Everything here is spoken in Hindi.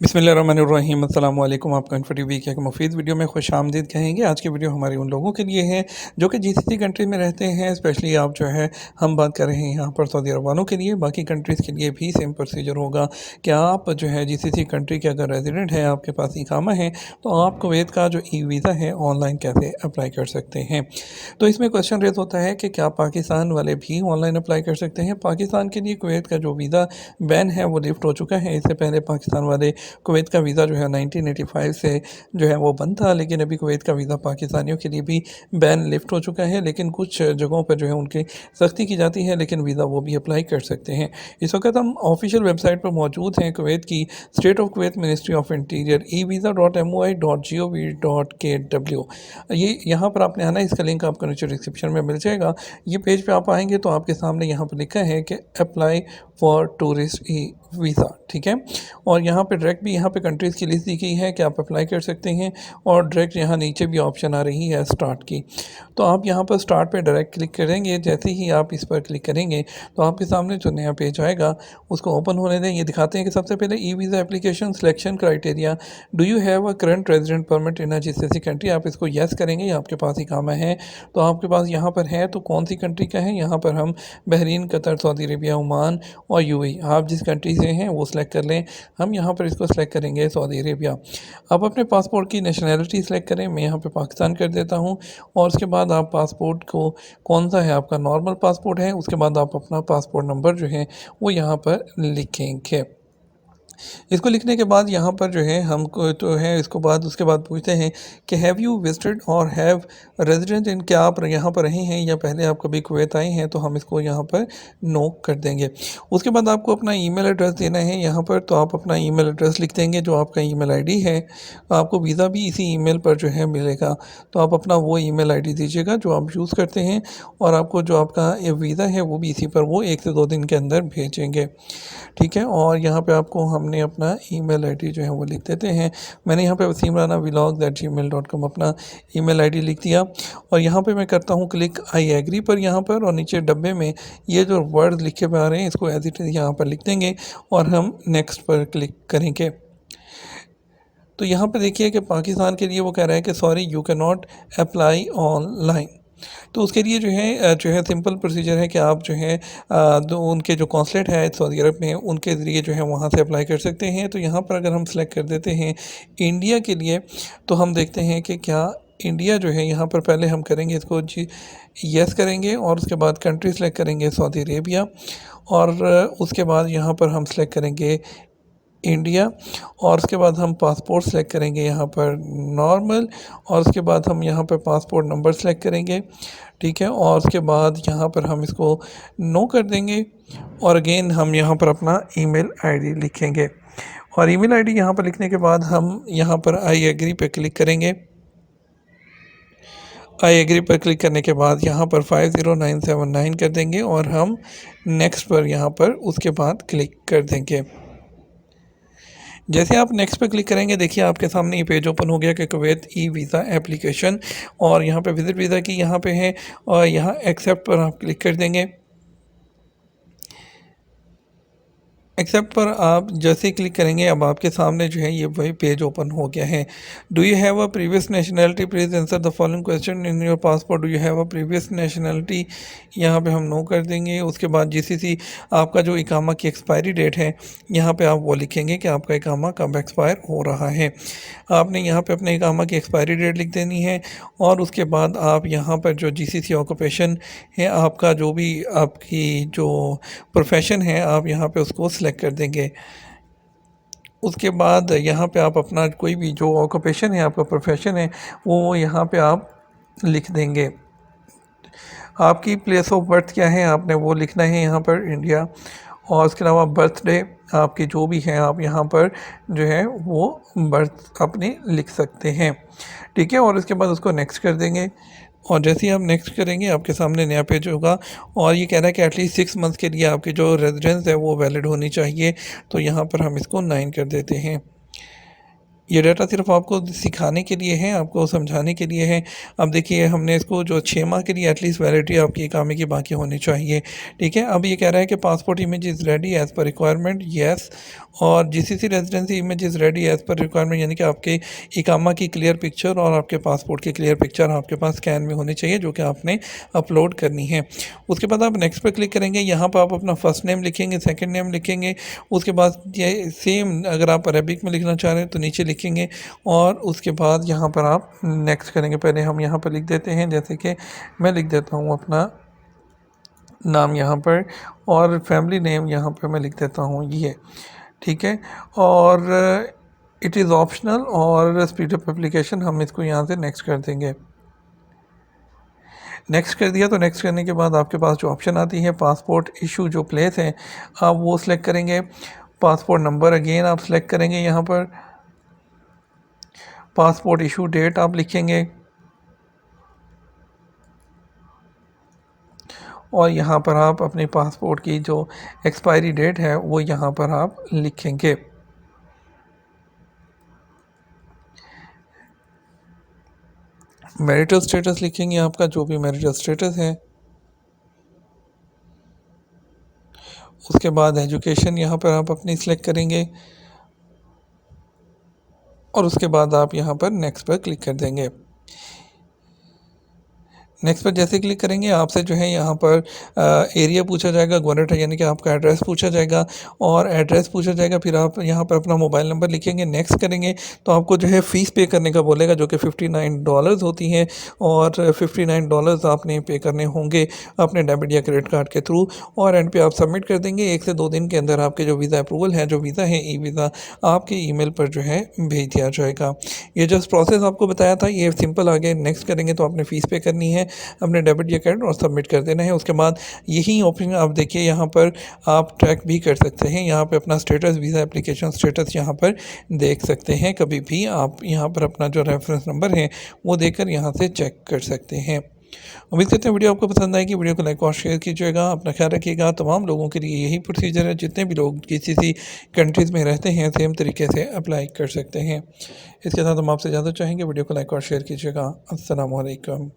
बिस्मिल्लाहिर्रहमानिर्रहीम अस्सलाम वालेकुम। आपका इन्फो टीवी की एक मुफीद वीडियो में खुश आमदीद कहेंगे। आज की वीडियो हमारे उन लोगों के लिए है जो कि जीसीसी कंट्री में रहते हैं। स्पेशली आप जो है हम बात कर रहे हैं यहाँ पर सऊदी अरब वालों के लिए, बाकी कंट्रीज़ के लिए भी सेम प्रोसीजर होगा कि आप जो है जीसीसी कंट्री के अगर रेजिडेंट है, आपके पास इकामा है, तो आप कुवैत का जो ई वीज़ा है ऑनलाइन कैसे अप्लाई कर सकते हैं। तो इसमें क्वेश्चन रेज होता है कि क्या पाकिस्तान वाले भी ऑनलाइन अप्लाई कर सकते हैं। पाकिस्तान के लिए कुवैत का जो वीज़ा बैन है वो लिफ्ट हो चुका है। इससे पहले पाकिस्तान वाले कुवैत का वीज़ा जो है 1985 से जो है वो बंद था, लेकिन अभी कुवैत का वीज़ा पाकिस्तानियों के लिए भी बैन लिफ्ट हो चुका है। लेकिन कुछ जगहों पर जो है उनकी सख्ती की जाती है, लेकिन वीज़ा वो भी अप्लाई कर सकते हैं। इस वक्त हम ऑफिशियल वेबसाइट पर मौजूद हैं कुवैत की, state of Kuwait ministry of interior, evisa.moi.gov.kw। ये यहाँ पर आपने आना है, इसका लिंक आपको नीचे डिस्क्रिप्शन में मिल जाएगा। ये पेज पे आप आएंगे तो आपके सामने यहाँ पर लिखा है कि apply for tourist e visa, ठीक है। और यहाँ पे डायरेक्ट भी यहाँ पे कंट्रीज़ की लिस्ट दी गई है कि आप अप्लाई कर सकते हैं, और डायरेक्ट यहाँ नीचे भी ऑप्शन आ रही है स्टार्ट की। तो आप यहाँ पर स्टार्ट पे डायरेक्ट क्लिक करेंगे। जैसे ही आप इस पर क्लिक करेंगे तो आपके सामने जो नया पेज आएगा उसको ओपन होने दें। ये दिखाते हैं कि सबसे पहले e visa application selection criteria, do you have a current resident permit in a GCC country. आप इसको येस करेंगे, आपके पास इकामा है तो आपके पास यहाँ पर है। तो कौन सी कंट्री का है, यहाँ पर हम Bahrain, Qatar, Saudi Arabia, Oman और यूएई, आप जिस कंट्री से हैं वो सिलेक्ट कर लें। हम यहाँ पर इसको सेलेक्ट करेंगे सऊदी अरेबिया। आप अपने पासपोर्ट की नेशनैलिटी सेलेक्ट करें, मैं यहाँ पे पाकिस्तान कर देता हूँ। और उसके बाद आप पासपोर्ट को कौन सा है, आपका नॉर्मल पासपोर्ट है, उसके बाद आप अपना पासपोर्ट नंबर जो है वो यहाँ पर लिखेंगे। इसको लिखने के बाद यहाँ पर जो है हमको तो है, इसको बाद उसके बाद पूछते हैं कि हैव यू विजिटेड और हैव रेजिडेंट इन, क्या आप यहाँ पर रहे हैं या पहले आप कभी कुवैत आए हैं। तो हम इसको यहाँ पर नो कर देंगे। उसके बाद आपको अपना ईमेल एड्रेस देना है यहाँ पर, तो आप अपना ईमेल एड्रेस लिख देंगे जो आपका ईमेल आईडी है। तो आपको वीज़ा भी इसी ईमेल पर जो है मिलेगा, तो आप अपना वो ईमेल आईडी दीजिएगा जो आप यूज़ करते हैं, और आपको जो आपका वीज़ा है वो भी इसी पर वो 1 से 2 दिन के अंदर भेजेंगे, ठीक है। और यहाँ पे आपको हमने अपना ईमेल आईडी जो है वो लिख देते हैं। मैंने यहाँ पे wasimrana@gmail.com अपना ईमेल आईडी लिख दिया, और यहाँ पे मैं करता हूँ क्लिक आई एग्री पर यहाँ पर, और नीचे डब्बे में ये जो वर्ड लिखे हुए आ रहे हैं इसको एज इट इज़ यहाँ पर लिख देंगे, और हम नेक्स्ट पर क्लिक करेंगे। तो यहाँ पे देखिए कि पाकिस्तान के लिए वो कह रहा है कि sorry you can not apply online. तो उसके लिए जो है सिंपल प्रोसीजर है कि आप जो है उनके जो कॉन्सलेट है सऊदी अरब में, उनके ज़रिए जो है वहाँ से अप्लाई कर सकते हैं। तो यहाँ पर अगर हम सेलेक्ट कर देते हैं इंडिया के लिए, तो हम देखते हैं कि क्या इंडिया जो है यहाँ पर पहले हम करेंगे इसको जी यस करेंगे, और उसके बाद कंट्री सेलेक्ट करेंगे सऊदी अरेबिया, और उसके बाद यहाँ पर हम सेलेक्ट करेंगे इंडिया, और उसके बाद हम पासपोर्ट सेलेक्ट करेंगे यहाँ पर नॉर्मल, और उसके बाद हम यहाँ पर पासपोर्ट नंबर सेलेक्ट करेंगे, ठीक है। और उसके बाद यहाँ पर हम इसको नो कर देंगे, और अगेन हम यहाँ पर अपना ईमेल आईडी लिखेंगे, और ईमेल आईडी यहाँ पर लिखने के बाद हम यहाँ पर आई एग्री पे क्लिक करेंगे। आई एग्री पर क्लिक करने के बाद यहाँ पर 50979 कर देंगे, और हम नेक्स्ट पर यहाँ पर उसके बाद क्लिक कर देंगे। जैसे आप नेक्स्ट पे क्लिक करेंगे, देखिए आपके सामने ये पेज ओपन हो गया कि कुवैत ई वीज़ा एप्लीकेशन, और यहाँ पे विज़िट वीज़ा की यहाँ पे है, और यहाँ एक्सेप्ट पर आप क्लिक कर देंगे। एक्सेप्ट पर आप जैसे ही क्लिक करेंगे, अब आपके सामने जो है ये वही पेज ओपन हो गया है। Do you have a previous nationality, please answer the following question in your passport, do you have a previous nationality, यहाँ पे हम नो कर देंगे। उसके बाद जीसीसी आपका जो इकामा की एक्सपायरी डेट है, यहाँ पे आप वो लिखेंगे कि आपका इकामा कब एक्सपायर हो रहा है। आपने यहाँ पे अपने इकामा की एक्सपायरी डेट लिख देनी है, और उसके बाद आप यहाँ पर जो जीसीसी ऑक्यूपेशन है, आपका जो भी आपकी जो प्रोफेशन है, आप यहाँ पे उसको सेलेक्ट कर देंगे। उसके बाद यहाँ पे आप अपना कोई भी जो ऑक्यूपेशन है, आपका प्रोफेशन है, वो यहाँ पे आप लिख देंगे। आपकी प्लेस ऑफ बर्थ क्या है, आपने वो लिखना है यहाँ पर इंडिया, और उसके अलावा बर्थडे आपकी जो भी है आप यहाँ पर जो है वो बर्थ अपनी लिख सकते हैं, ठीक है। और उसके बाद उसको नेक्स्ट कर देंगे, और जैसे ही आप नेक्स्ट करेंगे आपके सामने नया पेज होगा, और ये कह रहा है कि एटलीस्ट 6 मंथ्स के लिए आपकी जो रेजिडेंस है वो वैलिड होनी चाहिए। तो यहाँ पर हम इसको 9 कर देते हैं। ये डाटा सिर्फ आपको सिखाने के लिए है, आपको समझाने के लिए है। अब देखिए हमने इसको जो 6 माह के लिए एटलीस्ट वैलिडिटी आपकी इकामे की बाकी होनी चाहिए, ठीक है। अब ये कह रहा है कि passport image is ready as per requirement, yes. और GCC residency image is ready as per requirement, यानी कि आपके इकामा की क्लियर पिक्चर और आपके पासपोर्ट की क्लियर पिक्चर आपके पास स्कैन में होनी चाहिए, जो कि आपने अपलोड करनी है। उसके बाद आप नेक्स्ट पर क्लिक करेंगे। यहाँ पर आप अपना फर्स्ट नेम लिखेंगे, सेकंड नेम लिखेंगे। उसके बाद ये सेम अगर आप अरबिक में लिखना चाह रहे हैं तो नीचे लिखेंगे, और उसके बाद यहाँ पर आप नेक्स्ट करेंगे। पहले हम यहाँ पर लिख देते हैं, जैसे कि मैं लिख देता हूँ अपना नाम यहाँ पर, और फैमिली नेम यहाँ पर मैं लिख देता हूँ ये, ठीक है। और इट इज़ ऑप्शनल, और स्पीड अप एप्लीकेशन हम इसको यहाँ से नेक्स्ट कर देंगे। नेक्स्ट कर दिया तो नेक्स्ट करने के बाद आपके पास जो ऑप्शन आती है पासपोर्ट इशू जो प्लेस है आप वो सिलेक्ट करेंगे। पासपोर्ट नंबर अगेन आप सिलेक्ट करेंगे, यहाँ पर पासपोर्ट इशू डेट आप लिखेंगे, और यहाँ पर आप अपने पासपोर्ट की जो एक्सपायरी डेट है वो यहाँ पर आप लिखेंगे। मैरिटल स्टेटस लिखेंगे, आपका जो भी मैरिटल स्टेटस है। उसके बाद एजुकेशन यहाँ पर आप अपनी सिलेक्ट करेंगे, और उसके बाद आप यहाँ पर नेक्स्ट पर क्लिक कर देंगे। नेक्स्ट पर जैसे क्लिक करेंगे आपसे जो है यहाँ पर एरिया पूछा जाएगा, ग्वारेटा यानी कि आपका एड्रेस पूछा जाएगा, और एड्रेस पूछा जाएगा। फिर आप यहाँ पर अपना मोबाइल नंबर लिखेंगे, नेक्स्ट करेंगे तो आपको जो है फ़ीस पे करने का बोलेगा, जो कि $59 होती हैं, और $59 आपने पे करने होंगे अपने डेबिट या क्रेडिट कार्ड के थ्रू, और एंड पे आप सबमिट कर देंगे। 1 से 2 दिन के अंदर आपके जो वीज़ा अप्रूवल है, जो वीज़ा है ई वीज़ा आपके ईमेल पर जो है भेज दिया जाएगा। ये जो प्रोसेस आपको बताया था ये सिंपल। आगे नेक्स्ट करेंगे तो आपने फ़ीस पे करनी है अपने डेबिट या क्रेडिट और सबमिट कर देना है। उसके बाद यही ऑप्शन आप देखिए यहाँ पर आप ट्रैक भी कर सकते हैं, यहाँ पे अपना स्टेटस वीज़ा एप्लीकेशन स्टेटस यहाँ पर देख सकते हैं। कभी भी आप यहाँ पर अपना जो रेफरेंस नंबर है वो देकर यहाँ से चेक कर सकते हैं। उम्मीद करते हैं वीडियो आपको पसंद आएगी। वीडियो को लाइक और शेयर कीजिएगा, अपना ख्याल रखिएगा। तमाम लोगों के लिए यही प्रोसीजर है, जितने भी लोग किसी कंट्रीज़ में रहते हैं सेम तरीके से अप्लाई कर सकते हैं। इसके साथ हम आपसे ज़्यादा चाहेंगे वीडियो को लाइक और शेयर कीजिएगा। अस्सलाम वालेकुम।